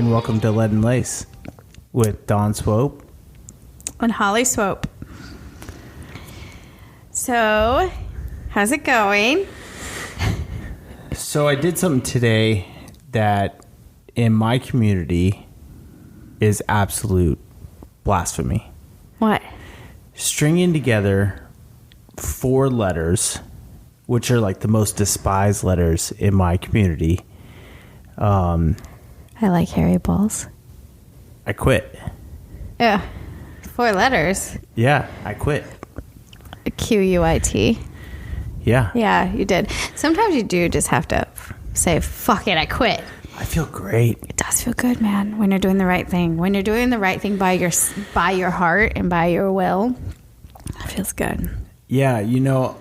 and welcome to Lead and Lace with Dawn Swope and Holly Swope. So, how's it going? So I did something today that in my community is absolute blasphemy. What? Stringing together 4 letters, which are like the most despised letters in my community. I like hairy balls. I quit. Yeah. 4 letters. Yeah, I quit. Q-U-I-T. Yeah. Yeah, you did. Sometimes you do just have to say, fuck it, I quit. I feel great. It does feel good, man, when you're doing the right thing. When you're doing the right thing by your heart and by your will, it feels good. Yeah, you know,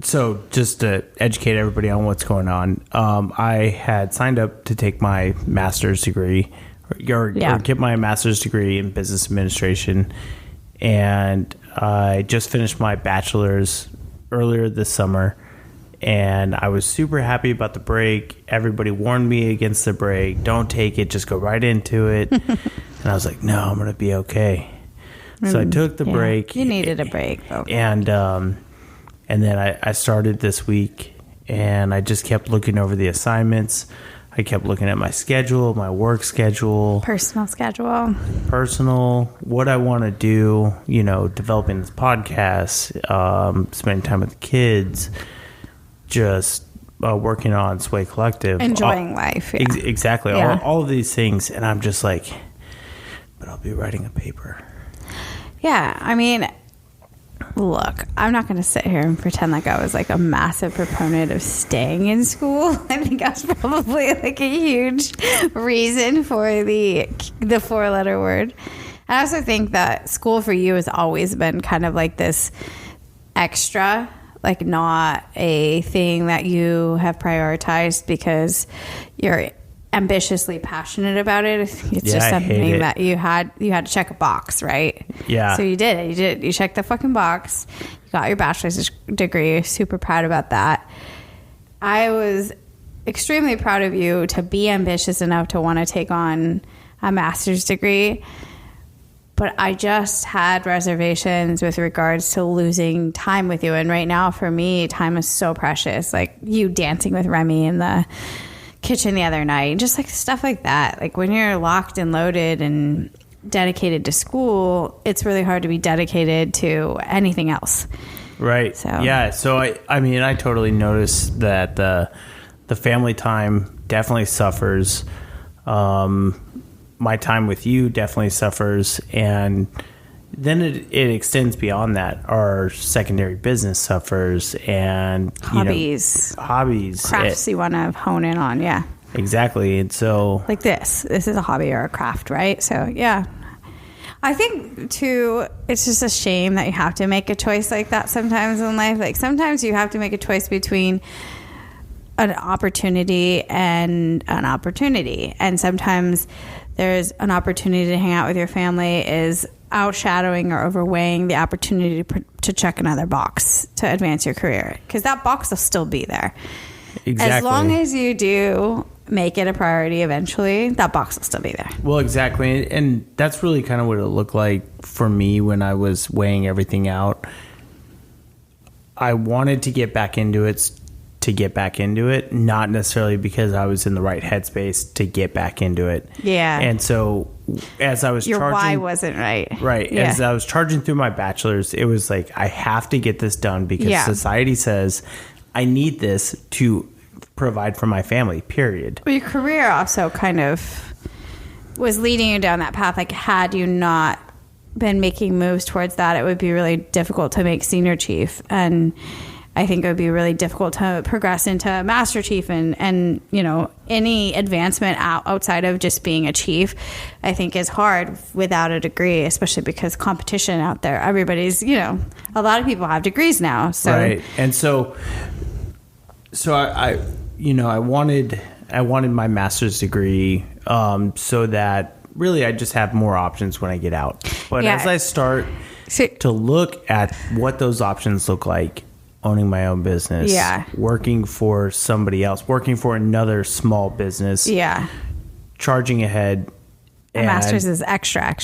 so just to educate everybody on what's going on, I had signed up to take my master's degree or get my master's degree in business administration. And I just finished my bachelor's earlier this summer, and I was super happy about the break. Everybody warned me against the break. Don't take it. Just go right into it. And I was like, no, I'm going to be okay. So I took the break. You needed a break. Okay. And then I started this week, and I just kept looking over the assignments. I kept looking at my schedule, my work schedule. Personal, what I want to do, you know, developing this podcast, spending time with the kids, just working on Sway Collective. Enjoying life. Yeah. Exactly. Yeah. All of these things. And I'm just like, but I'll be writing a paper. Yeah. I mean, look, I'm not going to sit here and pretend like I was like a massive proponent of staying in school. I think I was probably like a huge reason for the 4-letter word. I also think that school for you has always been kind of like this extra, like not a thing that you have prioritized because you're ambitiously passionate about it. It's just something that you had to check a box, right? Yeah. So you did it. You checked the fucking box. You got your bachelor's degree. Super proud about that. I was extremely proud of you to be ambitious enough to want to take on a master's degree. But I just had reservations with regards to losing time with you. And right now, for me, time is so precious. Like you dancing with Remy in the kitchen the other night, just like stuff like that. Like when you're locked and loaded and dedicated to school, it's really hard to be dedicated to anything else. Right. So yeah. So I mean, I totally noticed that the family time definitely suffers. My time with you definitely suffers, and then it extends beyond that. Our secondary business suffers, and hobbies, crafts you want to hone in on. Yeah, exactly. And so, like this is a hobby or a craft, right? So yeah, I think too, it's just a shame that you have to make a choice like that sometimes in life. Like sometimes you have to make a choice between an opportunity and an opportunity, and sometimes there's an opportunity to hang out with your family is outshadowing or overweighing the opportunity to check another box to advance your career, because that box will still be there. Exactly. As long as you do make it a priority eventually, that box will still be there. Well, exactly. And that's really kind of what it looked like for me when I was weighing everything out. I wanted to get back into it, not necessarily because I was in the right headspace to get back into it. Yeah. And so as I was your why wasn't right. Right. Yeah. As I was charging through my bachelor's, it was like, I have to get this done because society says I need this to provide for my family, period. Well, your career also kind of was leading you down that path. Like, had you not been making moves towards that, it would be really difficult to make senior chief. And I think it would be really difficult to progress into master chief and you know, any advancement outside of just being a chief, I think is hard without a degree, especially because competition out there, everybody's, you know, a lot of people have degrees now. So. Right. And so I you know, I wanted my master's degree so that really I just have more options when I get out. But as I start to look at what those options look like, owning my own business. Yeah. Working for somebody else. Working for another small business. Yeah. Charging ahead. A master's is extra.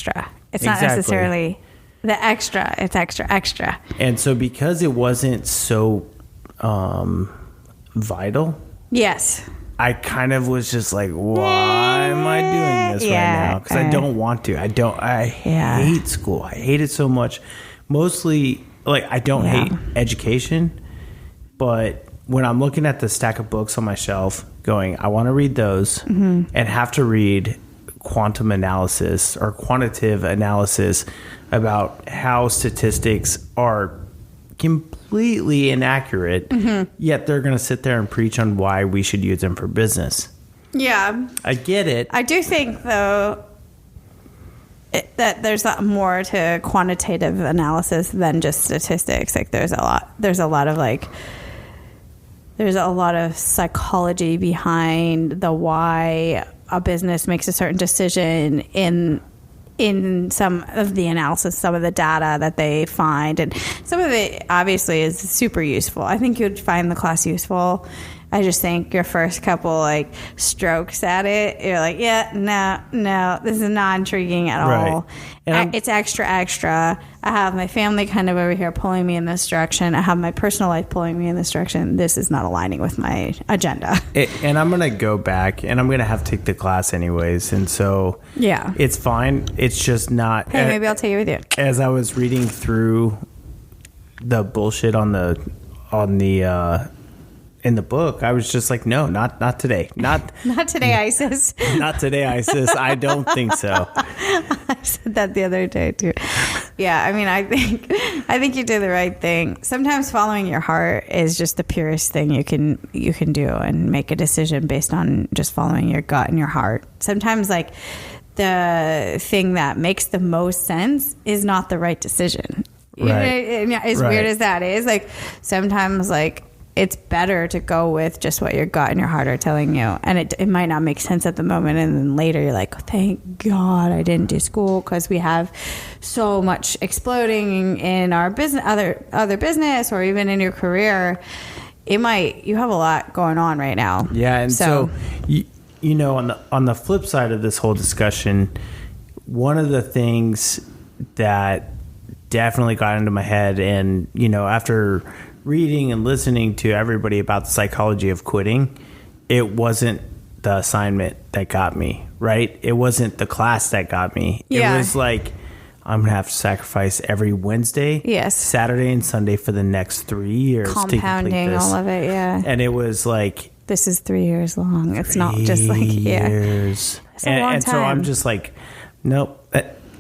It's not necessarily the extra. It's extra. And so because it wasn't so vital. Yes. I kind of was just like, why am I doing this right now? Because I don't want to. I hate school. I hate it so much. Mostly, like, I don't hate education. But when I'm looking at the stack of books on my shelf going, I want to read those and have to read quantum analysis or quantitative analysis about how statistics are completely inaccurate, yet they're going to sit there and preach on why we should use them for business. Yeah. I get it. I do think, though, that there's more to quantitative analysis than just statistics. Like, there's a lot of psychology behind the why a business makes a certain decision in some of the analysis, some of the data that they find. And some of it obviously is super useful. I think you'd find the class useful. I just think your first couple like strokes at it, you're like, no, this is not intriguing at all. And it's extra. I have my family kind of over here pulling me in this direction. I have my personal life pulling me in this direction. This is not aligning with my agenda. And I'm going to go back and I'm going to have to take the class anyways. And so it's fine. It's just not. Hey, maybe I'll take you with you. As I was reading through the bullshit on the in the book, I was just like, no, not today. Not today, ISIS. Not today, ISIS. I don't think so. I said that the other day too. Yeah, I mean, I think you did the right thing. Sometimes following your heart is just the purest thing you can do, and make a decision based on just following your gut and your heart. Sometimes, like, the thing that makes the most sense is not the right decision. Right. As weird as that is, like, sometimes, like, it's better to go with just what your gut and your heart are telling you. And it might not make sense at the moment. And then later you're like, thank God I didn't do school, because we have so much exploding in our business, other business, or even in your career. You have a lot going on right now. Yeah. And so you know, on the flip side of this whole discussion, one of the things that definitely got into my head, and, you know, after reading and listening to everybody about the psychology of quitting, it wasn't the assignment that got me, right? It wasn't the class that got me. Yeah. It was like, I'm going to have to sacrifice every Wednesday, Saturday, and Sunday for the next 3 years. Compounding to complete this. all of it, yeah. And it was like, this is 3 years long. It's not just like, years. It's a long time. So I'm just like, nope.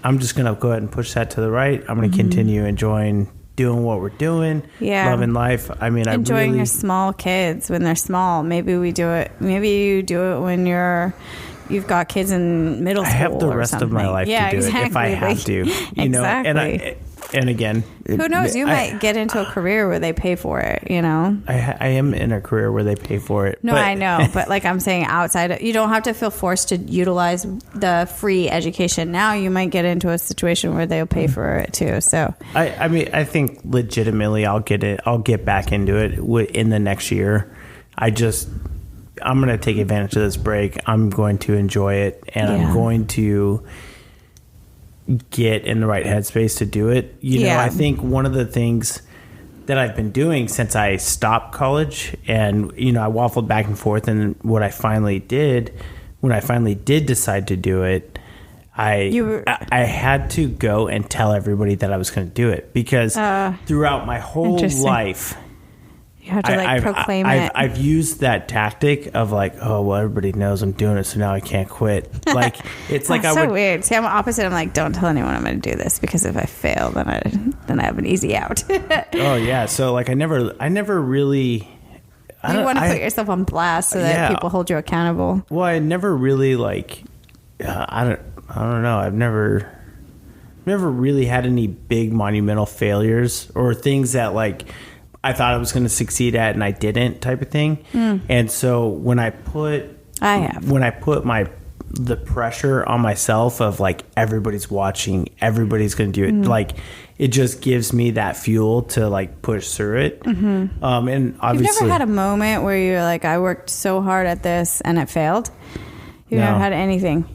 I'm just going to go ahead and push that to the right. I'm going to continue enjoying doing what we're doing, loving life. I mean, enjoying your small kids when they're small. Maybe you do it when you've got kids in middle school. I have the rest of my life to do it if I have to. You know, and again, who knows? You might get into a career where they pay for it. You know, I am in a career where they pay for it. No, I know, but like I'm saying, you don't have to feel forced to utilize the free education. Now you might get into a situation where they'll pay for it too. So I mean, I think legitimately, I'll get back into it in the next year. I'm going to take advantage of this break. I'm going to enjoy it, and I'm going to get in the right headspace to do it. You know, I think one of the things that I've been doing since I stopped college, and, you know, I waffled back and forth, and when I finally did decide to do it, I had to go and tell everybody that I was going to do it, because throughout my whole life, you have to proclaim it. I've used that tactic of like, oh, well, everybody knows I'm doing it, so now I can't quit. Like, it's like so weird. See, I'm opposite. I'm like, don't tell anyone I'm going to do this, because if I fail, then I have an easy out. Oh yeah. So like, I never really. You want to put yourself on blast so that people hold you accountable. Well, I never really like. I don't know. I've never really had any big monumental failures or things that like I thought I was going to succeed at and I didn't, type of thing. And so when I put my the pressure on myself of like everybody's watching, everybody's going to do it. Like it just gives me that fuel to like push through it. And obviously, you've never had a moment where you're like, I worked so hard at this and it failed. You've never had anything.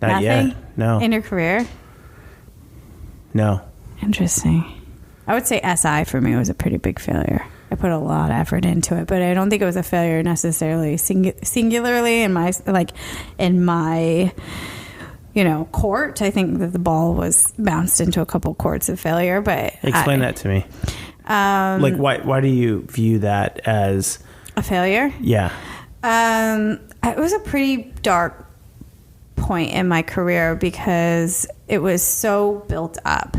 Not yet. No. In your career? No. Interesting. I would say SI for me was a pretty big failure. I put a lot of effort into it, but I don't think it was a failure necessarily singularly in my court. I think that the ball was bounced into a couple courts of failure, but explain that to me. Like why do you view that as a failure? Yeah. It was a pretty dark point in my career because it was so built up.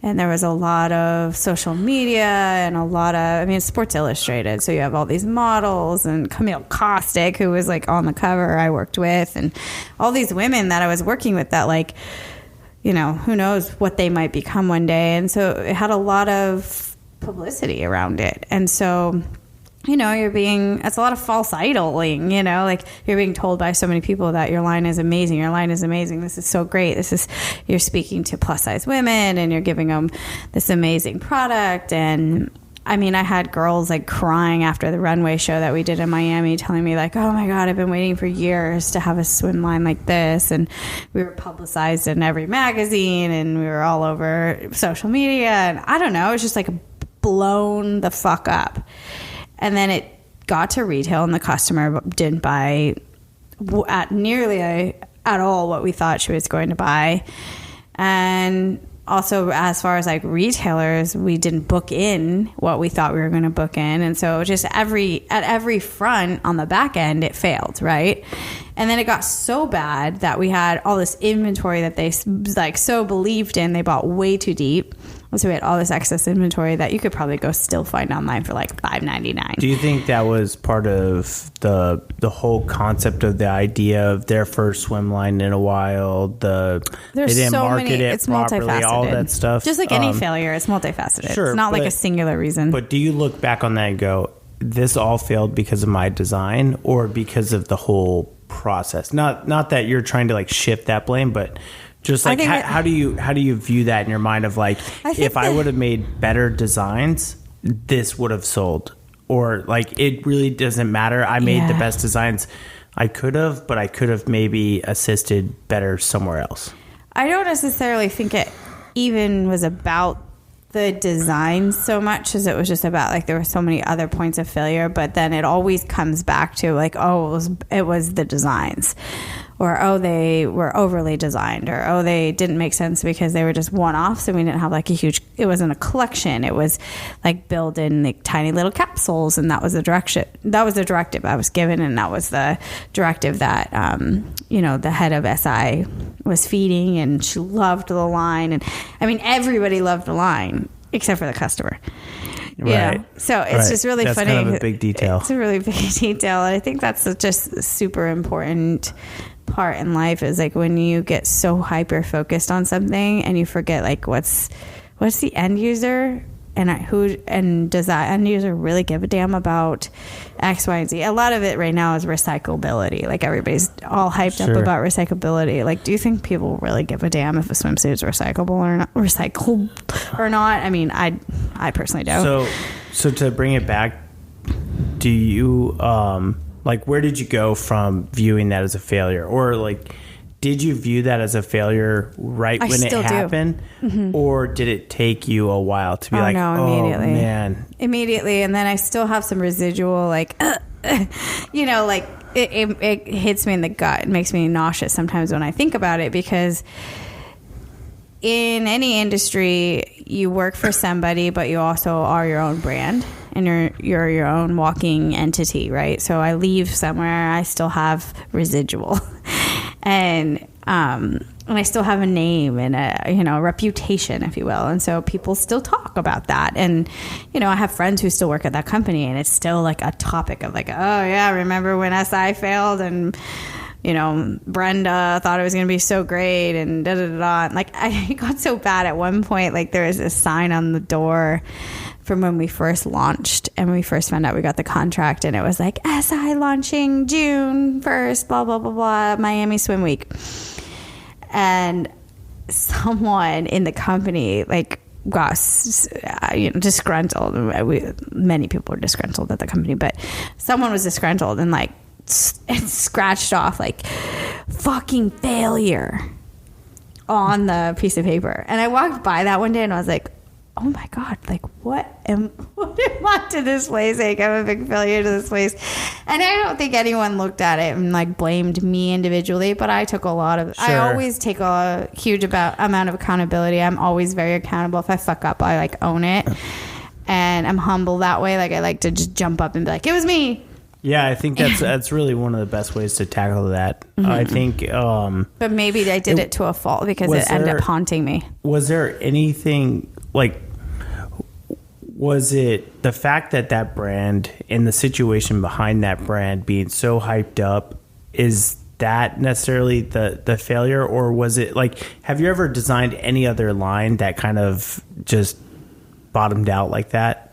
And there was a lot of social media and a lot of, Sports Illustrated. So you have all these models and Camille Kostick, who was like on the cover I worked with, and all these women that I was working with that like, who knows what they might become one day. And so it had a lot of publicity around it. And so, it's a lot of false idling, like you're being told by so many people that your line is amazing. This is so great. You're speaking to plus size women and you're giving them this amazing product. And I had girls like crying after the runway show that we did in Miami, telling me like, oh my God, I've been waiting for years to have a swim line like this. And we were publicized in every magazine and we were all over social media. And I don't know, it was just like blown the fuck up. And then it got to retail and the customer didn't buy at nearly at all what we thought she was going to buy. And also, as far as like retailers, we didn't book in what we thought we were going to book in. And so just at every front on the back end, it failed, right? And then it got so bad that we had all this inventory that they like so believed in. They bought way too deep. So we had all this excess inventory that you could probably go still find online for like $5.99. Do you think that was part of the whole concept of the idea of their first swim line in a while? They didn't market it properly, all that stuff. Just like any failure, it's multifaceted. Sure, it's not like a singular reason. But do you look back on that and go, this all failed because of my design or because of the whole process? Not that you're trying to like shift that blame, but just like how do you view that in your mind of like, if I would have made better designs, this would have sold, or like it really doesn't matter. I made the best designs I could have, but I could have maybe assisted better somewhere else. I don't necessarily think it even was about the design so much as it was just about like there were so many other points of failure, but then it always comes back to like, it was the designs, or they were overly designed, or they didn't make sense because they were just one-offs and we didn't have like it wasn't a collection. It was like built in like tiny little capsules, and that was the directive I was given, and that was the directive that the head of SI was feeding, and she loved the line, and everybody loved the line except for the customer. Right. So it's just really that's funny. Kind of a big detail. It's a really big detail. And I think that's just a super important part in life, is like when you get so hyper focused on something and you forget like what's the end user, and does that end user really give a damn about X, Y, and Z? A lot of it right now is recyclability. Like everybody's all hyped up about recyclability. Like, do you think people really give a damn if a swimsuit is recycled or not? I personally don't. So to bring it back, do you where did you go from viewing that as a failure, or like did you view that as a failure when it happened? Mm-hmm. Or did it take you a while to be immediately. Oh man, immediately? And then I still have some residual like it hits me in the gut. It makes me nauseous sometimes when I think about it, because in any industry you work for somebody, but you also are your own brand, and you're your own walking entity, right? So I leave somewhere, I still have residual. And I still have a name and a reputation, if you will. And so people still talk about that. And, I have friends who still work at that company, and it's still like a topic of like, oh yeah, remember when SI failed? And, Brenda thought it was going to be so great and da-da-da-da. Like, I got so bad at one point, like there was a sign on the door from when we first launched and we first found out we got the contract, and it was like, SI launching June 1st, blah, blah, blah, blah, Miami Swim Week. And someone in the company, like, got disgruntled. Many people were disgruntled at the company, but someone was disgruntled and like it scratched off like fucking failure on the piece of paper. And I walked by that one day and I was like, oh my God, like what am I to this place? Like, I'm a big failure to this place. And I don't think anyone looked at it and like blamed me individually, but I took a lot of, I always take a huge amount of accountability. I'm always very accountable. If I fuck up, I like own it. And I'm humble that way. Like, I like to just jump up and be like, it was me. Yeah, I think that's really one of the best ways to tackle that. Mm-hmm. I think... but maybe I did it to a fault because it ended up haunting me. Was there anything... Like, was it the fact that brand and the situation behind that brand being so hyped up, is that necessarily the failure? Or was it like, have you ever designed any other line that kind of just bottomed out like that?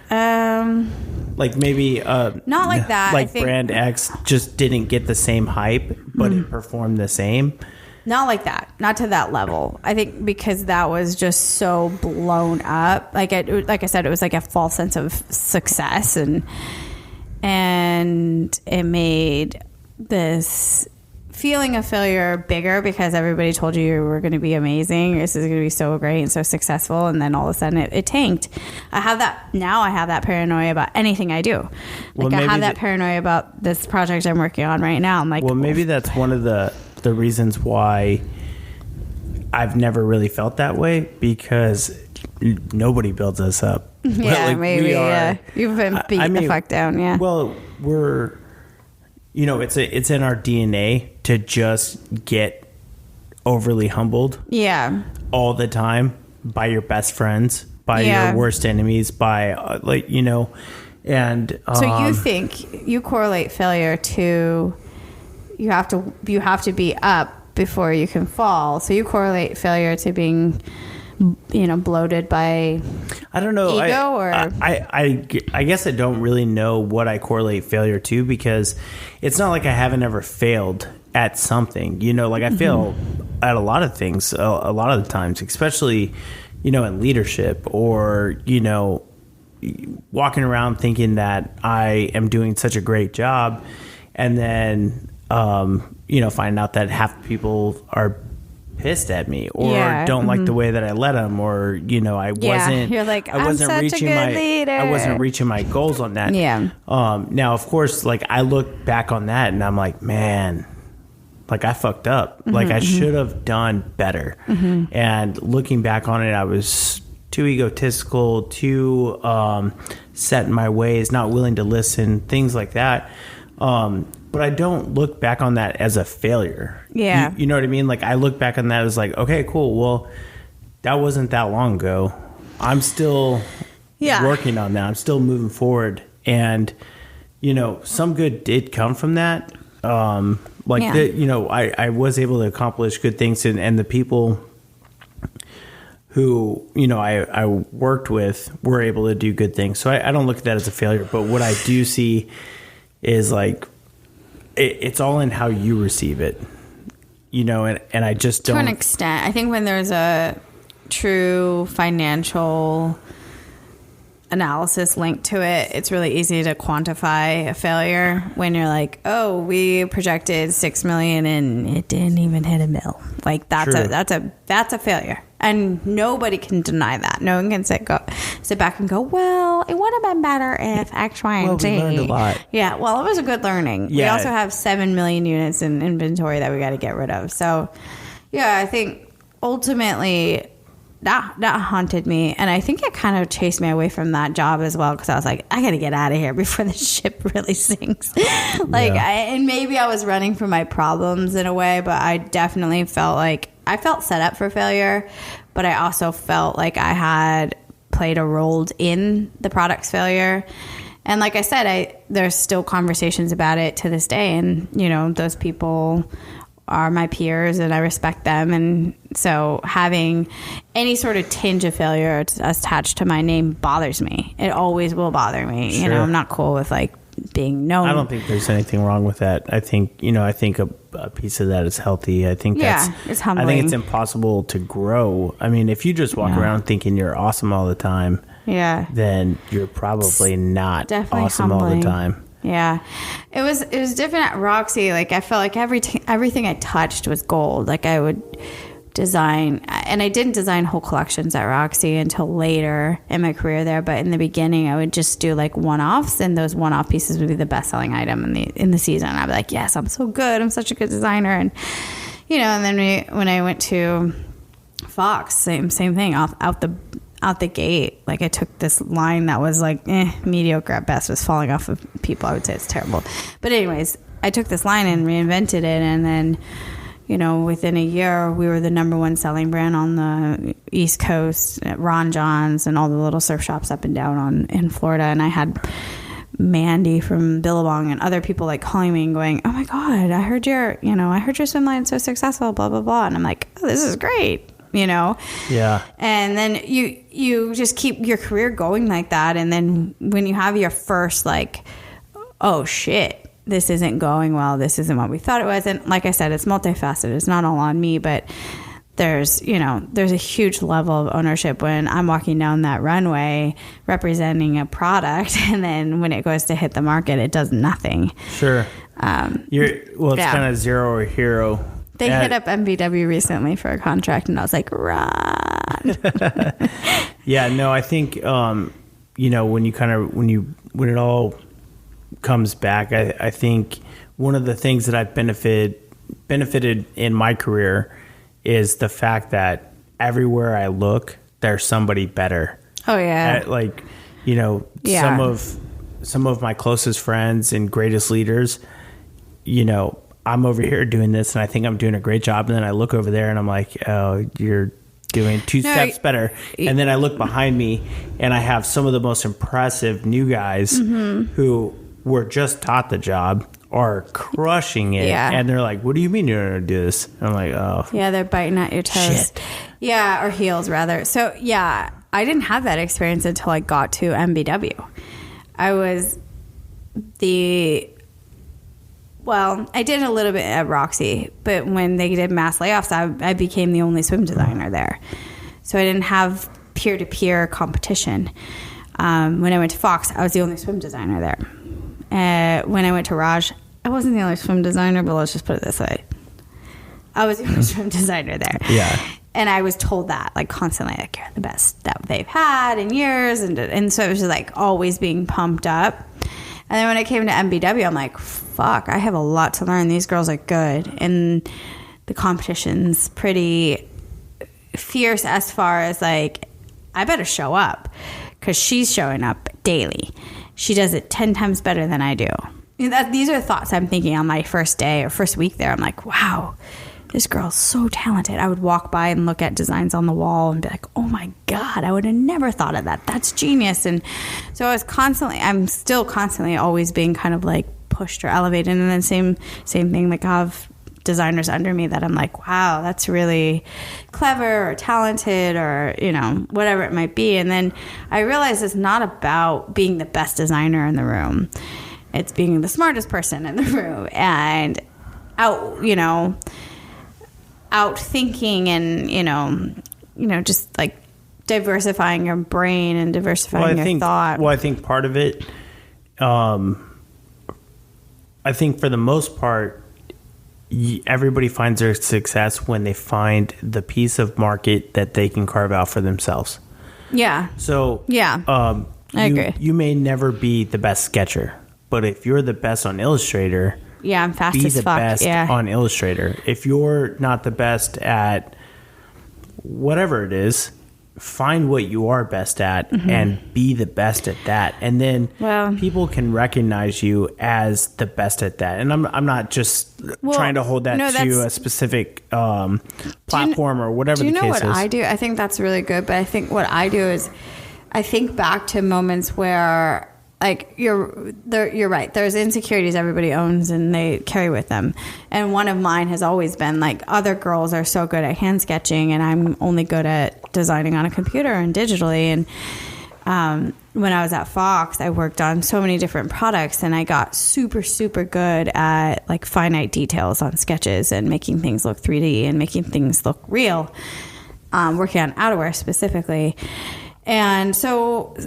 Like maybe not like that. Like, I think brand X just didn't get the same hype, but it performed the same. Not like that. Not to that level. I think because that was just so blown up. Like I said, it was like a false sense of success, and it made this feeling of failure bigger because everybody told you were going to be amazing. This is going to be so great and so successful, and then all of a sudden it tanked. I have that paranoia about anything I do. Like, I have that paranoia about this project I'm working on right now. I'm like, well, maybe that's one of the reasons why I've never really felt that way, because nobody builds us up. Yeah, like, maybe. Yeah, you've been beat the fuck down. Yeah. Well, we're, it's in our DNA to just get overly humbled. Yeah. All the time by your best friends, by your worst enemies, by and so you think you correlate failure to. You have to be up before you can fall. So you correlate failure to being, bloated by, I don't know, ego, or I guess I don't really know what I correlate failure to, because it's not like I haven't ever failed at something. Like I fail at a lot of things, a lot of the times, especially in leadership, or walking around thinking that I am doing such a great job, and then find out that half the people are pissed at me, or don't like the way that I led them, or you're like, I wasn't reaching my goals on that. Yeah. Now, of course, like I look back on that and I'm like, man, like I fucked up. Like I should have done better. And looking back on it, I was too egotistical, too set in my ways, not willing to listen, things like that. But I don't look back on that as a failure. Yeah. You know what I mean? Like, I look back on that as like, okay, cool. Well, that wasn't that long ago. I'm still working on that. I'm still moving forward. And, some good did come from that. I was able to accomplish good things, and the people who, I worked with were able to do good things. So I don't look at that as a failure. But what I do see is like, it's all in how you receive it, and I just don't. To an extent, I think when there's a true financial analysis linked to it, it's really easy to quantify a failure when you're like, oh, we projected 6 million and it didn't even hit $1 million. Like that's a failure. And nobody can deny that. No one can sit back and go, well, it would have been better if X, Y, and Z. We learned a lot. Yeah, well, it was a good learning. Yeah. We also have 7 million units in inventory that we got to get rid of. So, yeah, I think ultimately that haunted me. And I think it kind of chased me away from that job as well, because I was like, I got to get out of here before the ship really sinks. And maybe I was running from my problems in a way, but I definitely felt like I felt set up for failure, but I also felt like I had played a role in the product's failure. And like I said, there's still conversations about it to this day. And, you know, those people are my peers and I respect them. And so having any sort of tinge of failure attached to my name bothers me. It always will bother me. Sure. You know, I'm not cool with like being known. I don't think there's anything wrong with that. I think, you know, a piece of that is healthy. I think it's humbling. I think it's impossible to grow. I mean, if you just walk around thinking you're awesome all the time, then you're probably not awesome all the time. Yeah. It was different at Roxy. Like I felt like everything I touched was gold. Like I would design, and I didn't design whole collections at Roxy until later in my career there, but in the beginning I would just do like one-offs, and those one-off pieces would be the best-selling item in the season. I'd be like, yes, I'm so good, I'm such a good designer. And you know, and then when I went to Fox, same thing, out the gate. Like I took this line that was like mediocre at best, was falling off of people. I would say it's terrible, but anyways, I took this line and reinvented it, and then, you know, within a year, we were the #1 selling brand on the East Coast at Ron John's and all the little surf shops up and down in Florida. And I had Mandy from Billabong and other people like calling me and going, "Oh my God, I heard your swim line's so successful, blah, blah, blah." And I'm like, "Oh, this is great." You know? Yeah. And then you just keep your career going like that. And then when you have your first like, oh shit, this isn't going well, this isn't what we thought it was. And like I said, it's multifaceted. It's not all on me, but there's a huge level of ownership when I'm walking down that runway representing a product, and then when it goes to hit the market, it does nothing. Sure. It's kind of zero or hero. They hit up MBW recently for a contract, and I was like, run. Yeah, no, I think, you know, when it all comes back, I think one of the things that I've benefited in my career is the fact that everywhere I look, there's somebody better. Oh yeah. Like, you know, some of my closest friends and greatest leaders, you know, I'm over here doing this and I think I'm doing a great job, and then I look over there and I'm like, oh, you're doing two steps better. And then I look behind me and I have some of the most impressive new guys who were just taught the job, are crushing it. Yeah. And they're like, what do you mean you're going to do this? And I'm like, oh. Yeah, they're biting at your toes. Shit. Yeah, or heels rather. So yeah, I didn't have that experience until I got to MBW. I did a little bit at Roxy, but when they did mass layoffs, I became the only swim designer there. So I didn't have peer-to-peer competition. When I went to Fox, I was the only swim designer there. When I went to Raj, I wasn't the only swim designer, but let's just put it this way. I was the only swim designer there. Yeah. And I was told that, like, constantly, like, you're the best that they've had in years. And so it was just, like, always being pumped up. And then when I came to MBW, I'm like, fuck, I have a lot to learn. These girls are good. And the competition's pretty fierce as far as, like, I better show up because she's showing up daily. She does it 10 times better than I do. These are thoughts I'm thinking on my first day or first week there. I'm like, wow, this girl's so talented. I would walk by and look at designs on the wall and be like, oh my God, I would have never thought of that. That's genius. And so I'm still constantly always being kind of like pushed or elevated. And then same thing, like I have designers under me that I'm like, wow, that's really clever or talented or, you know, whatever it might be. And then I realized it's not about being the best designer in the room. It's being the smartest person in the room and outthinking and, just like diversifying your brain and diversifying your thought. Well, I think part of it, I think for the most part, everybody finds their success when they find the piece of market that they can carve out for themselves. Yeah. So, yeah, I agree. You may never be the best sketcher, but if you're the best on Illustrator, yeah, I'm fast as fuck. Be the best on Illustrator. If you're not the best at whatever it is, find what you are best at and be the best at that. And then people can recognize you as the best at that. And I'm not just trying to hold that to a specific platform or whatever the case is. Do you know what I do? I think that's really good. But I think what I do is I think back to moments where like you're right. There's insecurities everybody owns and they carry with them. And one of mine has always been like, other girls are so good at hand sketching and I'm only good at designing on a computer and digitally. And when I was at Fox, I worked on so many different products and I got super, super good at like finite details on sketches and making things look 3D and making things look real, working on outerwear specifically. And so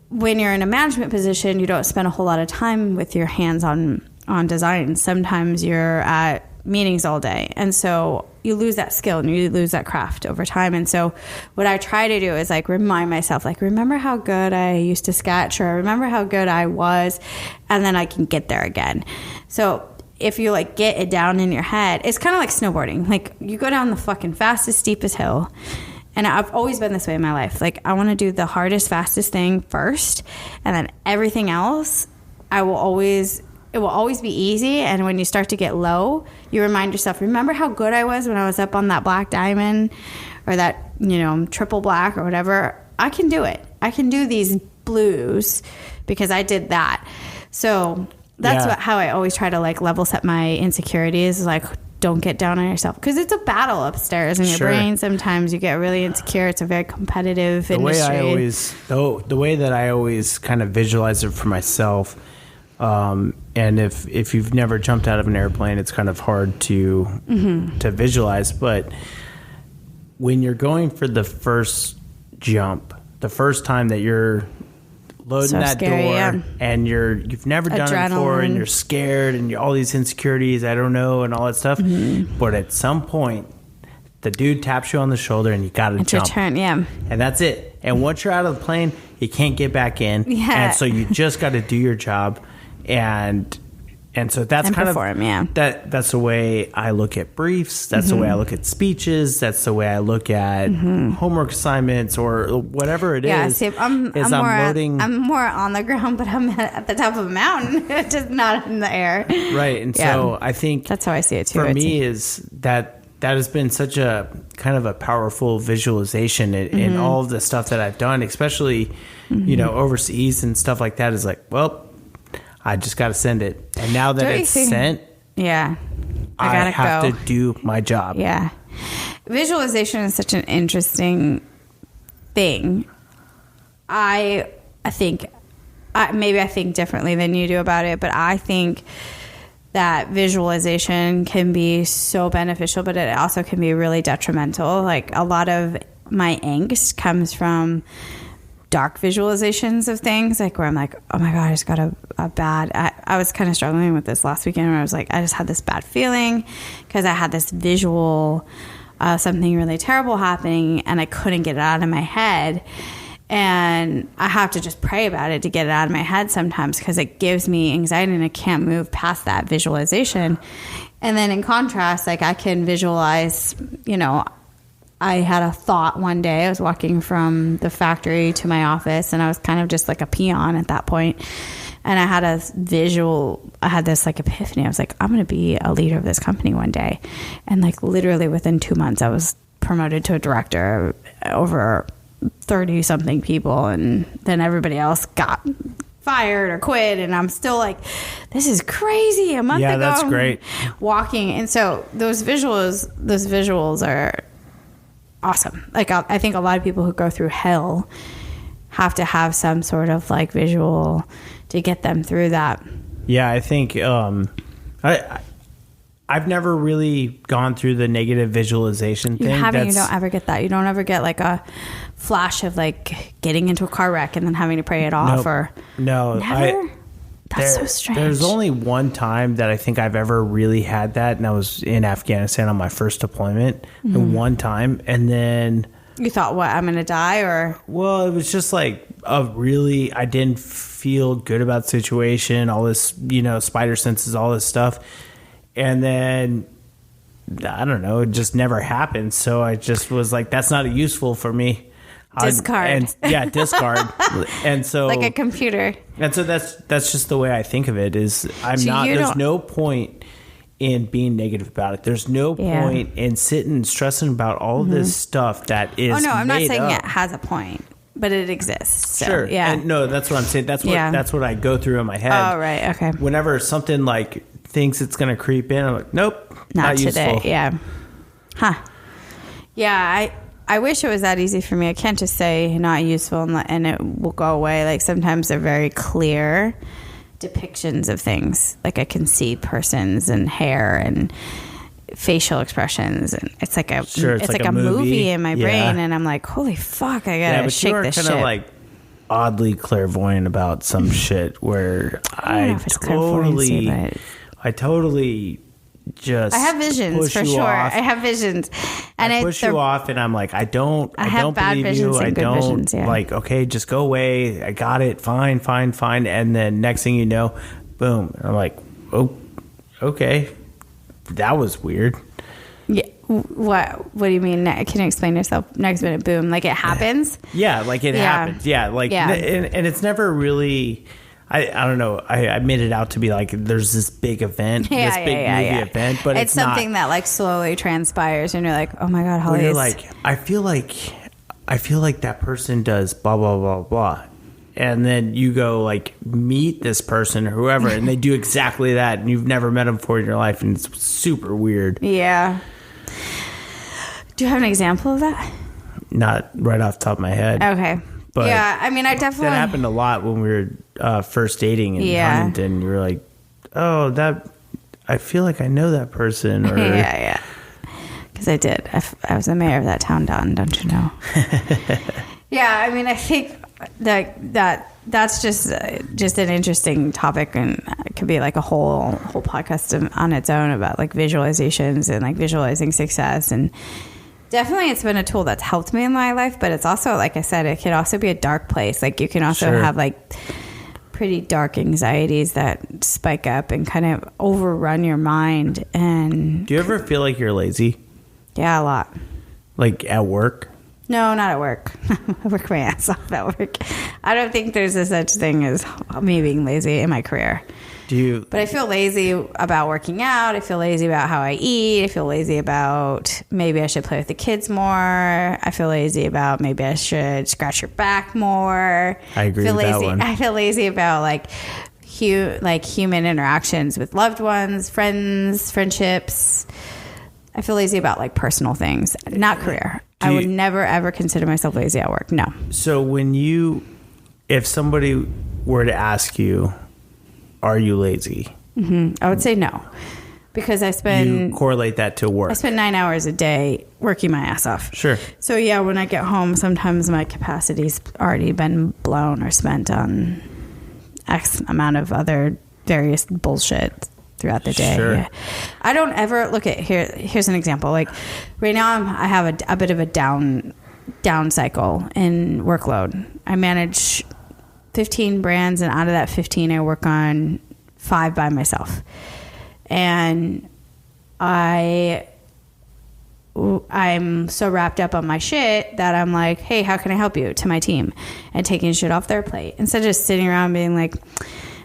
when you're in a management position, you don't spend a whole lot of time with your hands on design. Sometimes you're at meetings all day. And so you lose that skill and you lose that craft over time. And so what I try to do is like remind myself, like, remember how good I used to sketch, or remember how good I was, and then I can get there again. So if you like get it down in your head, it's kind of like snowboarding. Like you go down the fucking fastest, steepest hill. And I've always been this way in my life. Like I want to do the hardest, fastest thing first, and then everything else, it will always be easy. And when you start to get low, you remind yourself, remember how good I was when I was up on that black diamond or that, triple black or whatever. I can do it. I can do these blues because I did that. So that's how I always try to like level set my insecurities. Like, don't get down on yourself, because it's a battle upstairs in your brain. Sometimes you get really insecure. It's a very competitive industry. The way that I always kind of visualize it for myself, and if you've never jumped out of an airplane, it's kind of hard to visualize. But when you're going for the first jump, the first time that you're loading that door and you've never done it before and you're scared and all these insecurities, I don't know, and all that stuff. But at some point, the dude taps you on the shoulder and you got to jump. It's your turn, and that's it. And once you're out of the plane, you can't get back in. And so you just got to do your job. And so that's kind of that's the way I look at briefs. That's the way I look at speeches. That's the way I look at homework assignments or whatever it is. See, I'm more on the ground, but I'm at the top of a mountain, just not in the air. Right. And so I think that's how I see it too. For me, is that has been such a kind of a powerful visualization in all of the stuff that I've done, especially overseas and stuff like that. Is like, well, I just got to send it. And now that it's sent, I have to do my job. Yeah. Visualization is such an interesting thing. I think, maybe I think differently than you do about it, but I think that visualization can be so beneficial, but it also can be really detrimental. Like a lot of my angst comes from dark visualizations of things, like where I'm like, oh my God, I just got a bad, I was kind of struggling with this last weekend where I was like, I just had this bad feeling because I had this visual of something really terrible happening and I couldn't get it out of my head. And I have to just pray about it to get it out of my head sometimes because it gives me anxiety and I can't move past that visualization. And then in contrast, like I can visualize, I had a thought one day. I was walking from the factory to my office and I was kind of just like a peon at that point. And I had this like epiphany. I was like, I'm going to be a leader of this company one day. And like literally within 2 months, I was promoted to a director over 30 something people. And then everybody else got fired or quit. And I'm still like, this is crazy. A month ago. Yeah, that's great. Walking. And so those visuals are awesome. Like I think a lot of people who go through hell have to have some sort of like visual to get them through that. Yeah, I think I've never really gone through the negative visualization thing. You don't ever get that. You don't ever get like a flash of like getting into a car wreck and then having to pray it off. No, never. That's so strange. There's only one time that I think I've ever really had that, and that was in Afghanistan on my first deployment. One time, and then you thought, "What? I'm going to die?" Or well, it was just like I didn't feel good about the situation. All this, spider senses, all this stuff, and then I don't know, it just never happened. So I just was like, "That's not useful for me." Discard. Discard. And so like a computer. And so that's just the way I think of it is there's no point in being negative about it. There's no point in sitting and stressing about all of this stuff that is I'm not saying up. it has a point. but it exists. So, sure. Yeah. And no, that's what I'm saying. That's what I go through in my head. Oh, right. Okay. Whenever something like thinks it's going to creep in, I'm like, nope, not today. useful. Yeah. Huh. Yeah. I wish it was that easy for me. I can't just say not useful and it will go away. Like sometimes they're very clear depictions of things. Like I can see persons and hair and facial expressions, and it's like a movie in my brain, and I'm like, holy fuck, I gotta shake this shit. You are kind of like oddly clairvoyant about some shit where I totally just I have visions for sure. I have visions, and I push you off, and I'm like, I don't believe you. I don't like. Okay, just go away. I got it. Fine. And then next thing you know, boom. I'm like, oh, okay, that was weird. Yeah. What do you mean? Can you explain yourself? Next minute, boom. Like it happens. Yeah, like it happens. Yeah, like and it's never really. I don't know. I made it out to be like there's this big event, this big movie event, but it's something not. That like slowly transpires, and you're like, oh my god, Holly. Well, you're like, I feel like that person does blah blah blah blah, and then you go like meet this person or whoever, and they do exactly that, and you've never met them before in your life, and it's super weird. Yeah. Do you have an example of that? Not right off the top of my head. Okay. But yeah, I mean, I definitely... That happened a lot when we were first dating in Huntington. You were like, oh, I feel like I know that person. Or, yeah. Because I did. I was the mayor of that town, Don, don't you know? Yeah, I mean, I think that's just an interesting topic, and it could be like a whole podcast on its own about like visualizations and like visualizing success. And definitely it's been a tool that's helped me in my life, but it's also, like I said, it could also be a dark place. Like you can also have like pretty dark anxieties that spike up and kind of overrun your mind. And do you ever feel like you're lazy? Yeah, a lot. Like at work? No, not at work. I work my ass off at work. I don't think there's a such thing as me being lazy in my career. But I feel lazy about working out. I feel lazy about how I eat. I feel lazy about maybe I should play with the kids more. I feel lazy about maybe I should scratch your back more. I agree with that one. I feel lazy about like human interactions with loved ones, friends, friendships. I feel lazy about like personal things, not career. I would never ever consider myself lazy at work. No. So if somebody were to ask you, are you lazy? Mm-hmm. I would say no, because you correlate that to work. I spend 9 hours a day working my ass off. Sure. So yeah, when I get home, sometimes my capacity's already been blown or spent on X amount of other various bullshit throughout the day. Sure. Yeah. I don't ever look at here's an example. Like right now I have a bit of a down cycle in workload. I manage 15 brands, and out of that 15 I work on 5 by myself. And I'm so wrapped up on my shit that I'm like, hey, how can I help you, to my team, and taking shit off their plate instead of just sitting around being like,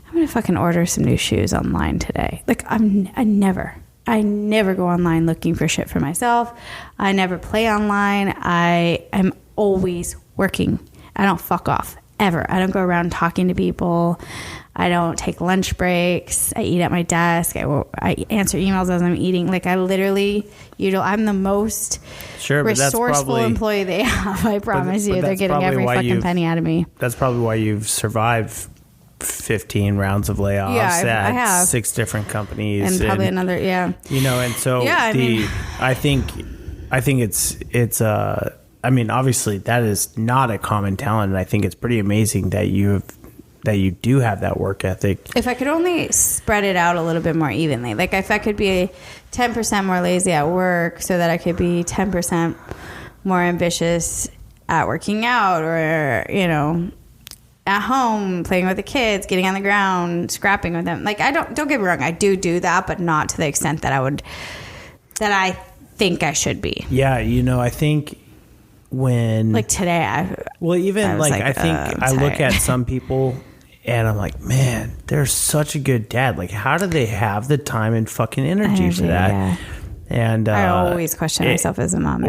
I'm gonna fucking order some new shoes online today. Like I never go online looking for shit for myself. I never play online. I am always working. I don't fuck off ever. I don't go around talking to people. I don't take lunch breaks. I eat at my desk. I answer emails as I'm eating. Like I literally, I'm the most resourceful employee they have. I promise you, they're getting every fucking penny out of me. That's probably why you've survived 15 rounds of layoffs at I have 6 different companies, and probably another, and so I think it's I mean, obviously that is not a common talent, and I think it's pretty amazing that you do have that work ethic. If I could only spread it out a little bit more evenly, like if I could be 10% more lazy at work so that I could be 10% more ambitious at working out, or at home playing with the kids, getting on the ground, scrapping with them. Like don't get me wrong, I do that, but not to the extent that I think I should be. Yeah, I think when like today I think I look at some people and I'm like, man, they're such a good dad. Like, how do they have the time and fucking energy for that? Yeah. And I always question myself as a mom.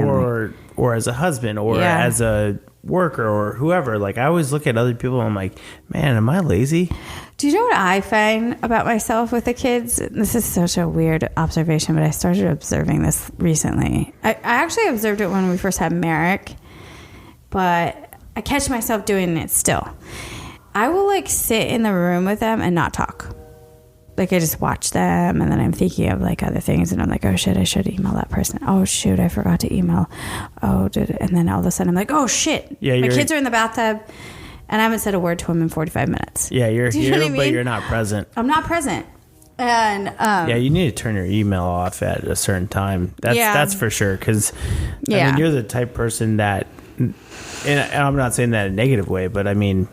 or as a husband or as a worker or whoever. Like, I always look at other people and I'm like, man, am I lazy? Do you know what I find about myself with the kids? This is such a weird observation, but I started observing this recently. I actually observed it when we first had Merrick, but I catch myself doing it still. I will like sit in the room with them and not talk. Like, I just watch them, and then I'm thinking of like other things, and I'm like, oh shit, I should email that person. Oh shoot, I forgot to email. And then all of a sudden I'm like, oh shit, my kids are in the bathtub, and I haven't said a word to them in 45 minutes. Yeah, you're here, but you're not present. I'm not present. And you need to turn your email off at a certain time. That's for sure. Because I mean, you're the type of person that, and I'm not saying that in a negative way, but I mean,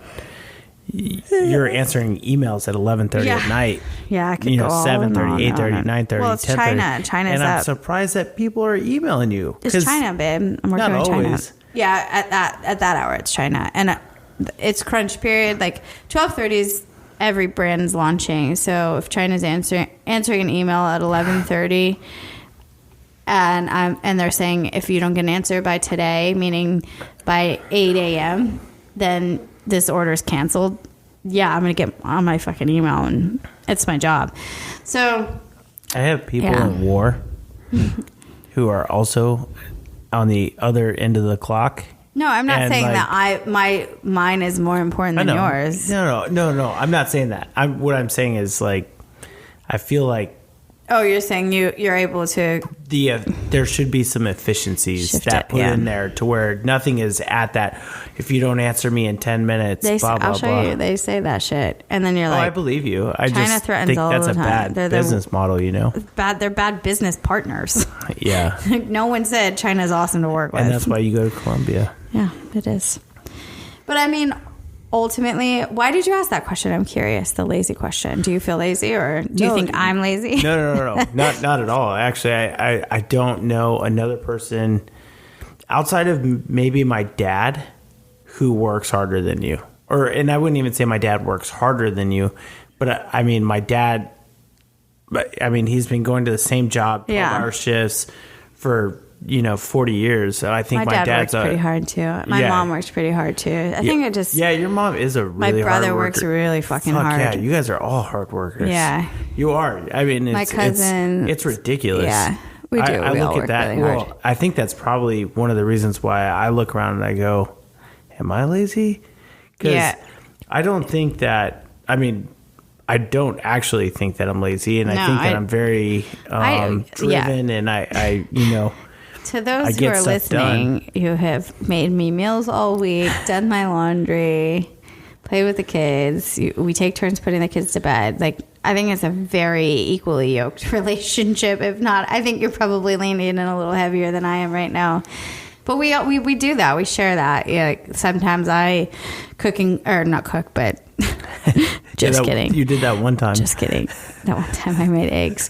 you're answering emails at 11:30 at night. Yeah, I could go 7:30, 8:30, 9:30, well, it's 10:30. China's and I'm up. surprised that people are emailing you. It's China, babe. I'm working with China. Always. Yeah, at that hour, it's China, and it's crunch period. Like 12:30 is every brand's launching. So if China's answering an email at 11:30, and they're saying if you don't get an answer by today, meaning by 8 a.m., then this order is canceled. Yeah, I'm going to get on my fucking email, and it's my job. So I have people in war who are also on the other end of the clock. No, I'm not saying that mine is more important than yours. No. I'm not saying that. What I'm saying is, like, I feel like. Oh, you're saying you're able to. There should be some efficiencies that put in there to where nothing is at that. If you don't answer me in 10 minutes, I'll show you. They say that shit, and then you're like, I believe you. I China just threatens think all that's the a time. bad business model, you know. They're bad business partners. Yeah. No one said China's awesome to work with, and that's why you go to Colombia. Yeah, it is. But I mean, ultimately, why did you ask that question? I'm curious. The lazy question. Do you feel lazy, or do you think I'm lazy? No. not at all. Actually, I don't know another person outside of maybe my dad who works harder than you. And I wouldn't even say my dad works harder than you, but I mean, my dad, he's been going to the same job, 12-hour shifts for 40 years. So I think my dad's works pretty hard too. My mom works pretty hard too. I think it just... Yeah, your mom is a really hard worker. My brother works really fucking hard. Yeah, you guys are all hard workers. Yeah. You are. I mean, my cousin... It's ridiculous. Yeah, we do. I look at that. Really hard. I think that's probably one of the reasons why I look around and I go, am I lazy? Because I don't think that... I don't actually think that I'm lazy, and I think that I'm very driven, and I To those who are listening, who have made me meals all week, done my laundry, play with the kids, we take turns putting the kids to bed. Like, I think it's a very equally yoked relationship. If not, I think you're probably leaning in a little heavier than I am right now. But we do that. We share that. Yeah, like sometimes I not cook, but just kidding. You did that one time. Just kidding. That one time I made eggs.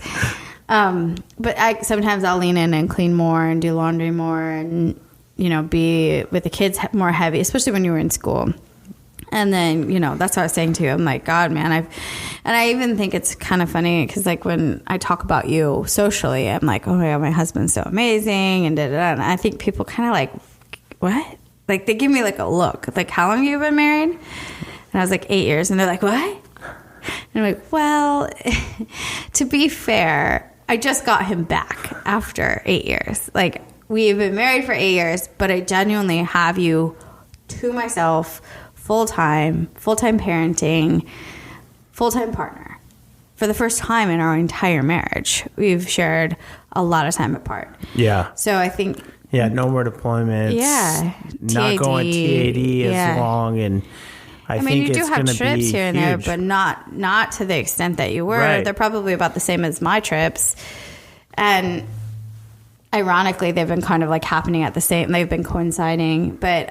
But sometimes I'll lean in and clean more and do laundry more and, be with the kids more heavy, especially when you were in school. And then, that's what I was saying to you. I'm like, God, man, I even think it's kind of funny because, like, when I talk about you socially, I'm like, oh my God, my husband's so amazing and da-da-da. And I think people kind of like, what? Like, they give me like a look. Like, how long have you been married? And I was like, 8 years. And they're like, what? And I'm like, well, to be fair, I just got him back after 8 years. Like, we've been married for 8 years, but I genuinely have you to myself, full-time parenting, full-time partner. For the first time in our entire marriage, we've shared a lot of time apart. Yeah. So I think... Yeah, no more deployments. Yeah. Not going TAD as long, and... I think you do have trips here and there, huge. but not to the extent that you were. Right. They're probably about the same as my trips. And ironically, they've been kind of like happening at the same, they've been coinciding. But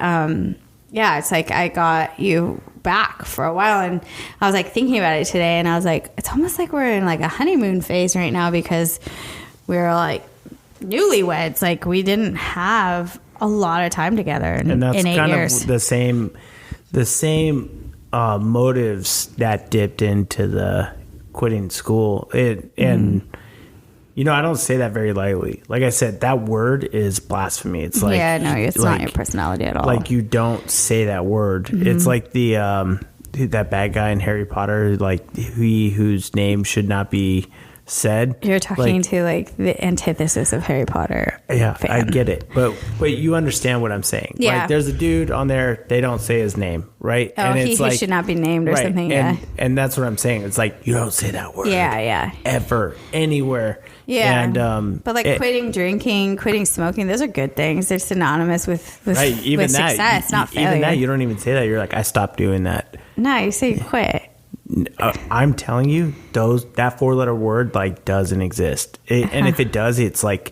it's like I got you back for a while, and I was like thinking about it today, and I was like, it's almost like we're in like a honeymoon phase right now because we're like newlyweds. Like, we didn't have a lot of time together in 8 years. And that's kind of the same motives that dipped into the quitting school. And I don't say that very lightly. Like I said, that word is blasphemy. It's like, yeah, no, it's not your personality at all. Like, you don't say that word. Mm-hmm. It's like that bad guy in Harry Potter, like he whose name should not be said. You're talking to like the antithesis of Harry Potter. Yeah, fan. I get it, but you understand what I'm saying. Yeah, like, there's a dude on there. They don't say his name, right? Oh, and it's he should not be named or something. And that's what I'm saying. It's like, you don't say that word. Yeah. Ever, anywhere. Yeah. And but like quitting drinking, quitting smoking, those are good things. They're synonymous with right. Even with that, success, not failure. Even that, you don't even say that. You're like, I stopped doing that. No, you say you quit. I'm telling you, that 4-letter word like doesn't exist. And if it does, it's like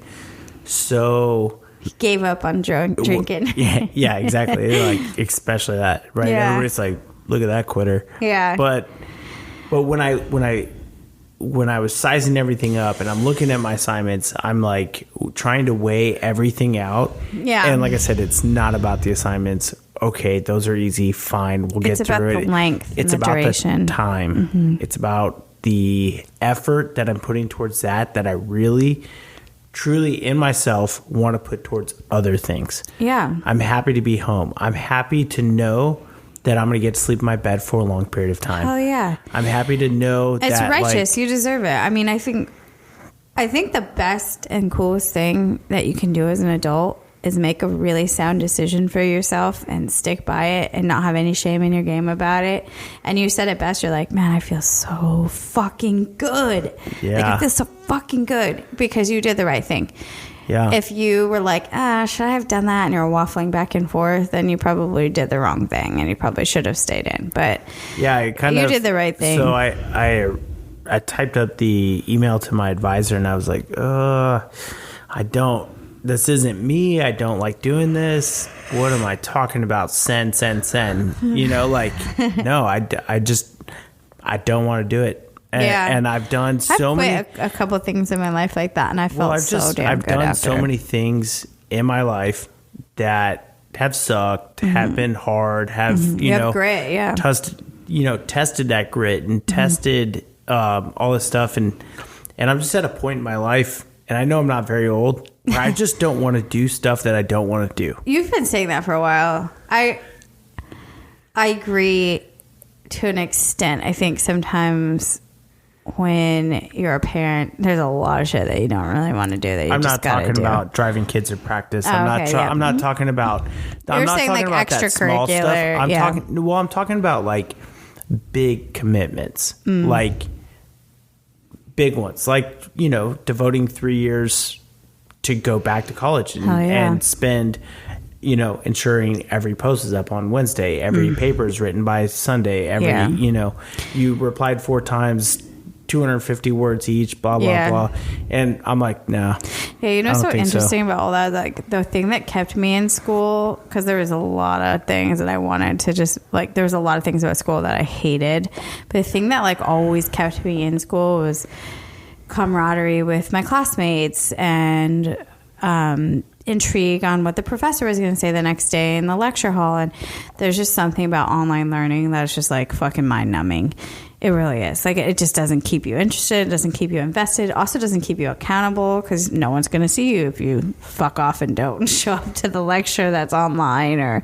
so. He gave up on drinking. Yeah, exactly. Like, especially that, right? Yeah. Everybody's like, look at that quitter. Yeah. But when I was sizing everything up and I'm looking at my assignments, I'm like trying to weigh everything out. Yeah. And like I said, it's not about the assignments. Okay, those are easy. Fine, we'll get through it. It's about the length. It's and the about duration. the time. Mm-hmm. It's about the effort that I'm putting towards that I really, truly in myself want to put towards other things. Yeah. I'm happy to be home. I'm happy to know that I'm going to get to sleep in my bed for a long period of time. Oh yeah. I'm happy to know it's that righteous. You deserve it. I mean, I think the best and coolest thing that you can do as an adult is make a really sound decision for yourself and stick by it and not have any shame in your game about it. And you said it best. You're like, man, I feel so fucking good. Yeah. Like, I feel so fucking good because you did the right thing. Yeah. If you were like, should I have done that? And you're waffling back and forth, then you probably did the wrong thing and you probably should have stayed in. But yeah, you did the right thing. So I typed up the email to my advisor and I was like, this isn't me. I don't like doing this. What am I talking about? Send. No, I don't want to do it. And I've done a couple of things in my life like that, and I felt so damn good I've done after. so many things in my life that have sucked, have been hard, have you know, grit, yeah. Tested that grit and tested all this stuff, and I'm just at a point in my life, and I know I'm not very old, where I just don't want to do stuff that I don't want to do. You've been saying that for a while. I agree to an extent. I think sometimes when you're a parent, there's a lot of shit that you don't really want to do that you I'm just not talking about driving kids to practice. I'm not talking about. I'm not talking about that small stuff. I'm talking about like big commitments, like big ones, like devoting 3 years to go back to college and spend. Ensuring every post is up on Wednesday, every paper is written by Sunday, you replied 4 times, 250 words each, blah, blah, blah. And I'm like, no. Yeah, so interesting about all that, like the thing that kept me in school, because there was a lot of things that I wanted to just, like, there was a lot of things about school that I hated. But the thing that, like, always kept me in school was camaraderie with my classmates and intrigue on what the professor was going to say the next day in the lecture hall. And there's just something about online learning that's just like fucking mind numbing. It really is. Like, it just doesn't keep you interested. It doesn't keep you invested. It also doesn't keep you accountable because no one's going to see you if you fuck off and don't show up to the lecture that's online. Or,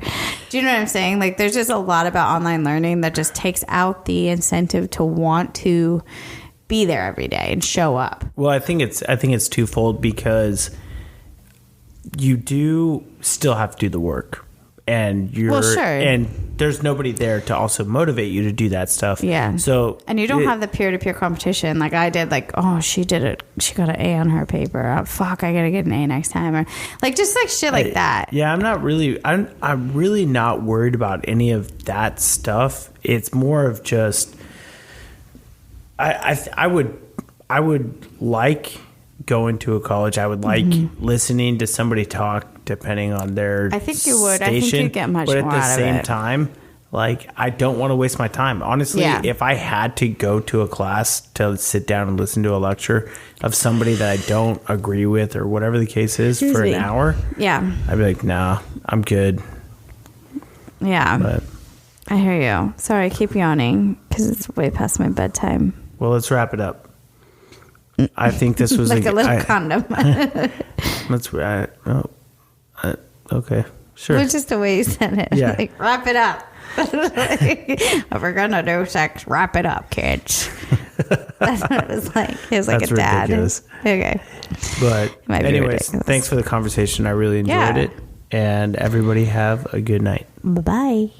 do you know what I'm saying? Like, there's just a lot about online learning that just takes out the incentive to want to be there every day and show up. Well, I think it's twofold, because you do still have to do the work, and and there's nobody there to also motivate you to do that stuff. Yeah. So, and you don't have the peer-to-peer competition like I did. Like, oh, she did it. She got an A on her paper. Oh, fuck, I gotta get an A next time. Or like, just like shit like that. Yeah, I'm really not worried about any of that stuff. It's more of just, I would like going to a college. I would like listening to somebody talk, depending on their I think you would. station. I think you'd get much more out of it. But at the same time, like, I don't want to waste my time. Honestly, if I had to go to a class to sit down and listen to a lecture of somebody that I don't agree with or whatever the case is for an hour, I'd be like, nah, I'm good. Yeah. But I hear you. Sorry, I keep yawning because it's way past my bedtime. Well, let's wrap it up. I think this was like a little condom. That's okay. Sure. It was just the way you said it. Yeah. Like, wrap it up. If we're gonna do sex, wrap it up, kids. That's what it was like. It was like That's a dad. ridiculous. Okay. But anyways, thanks for the conversation. I really enjoyed it. And everybody have a good night. Bye-bye.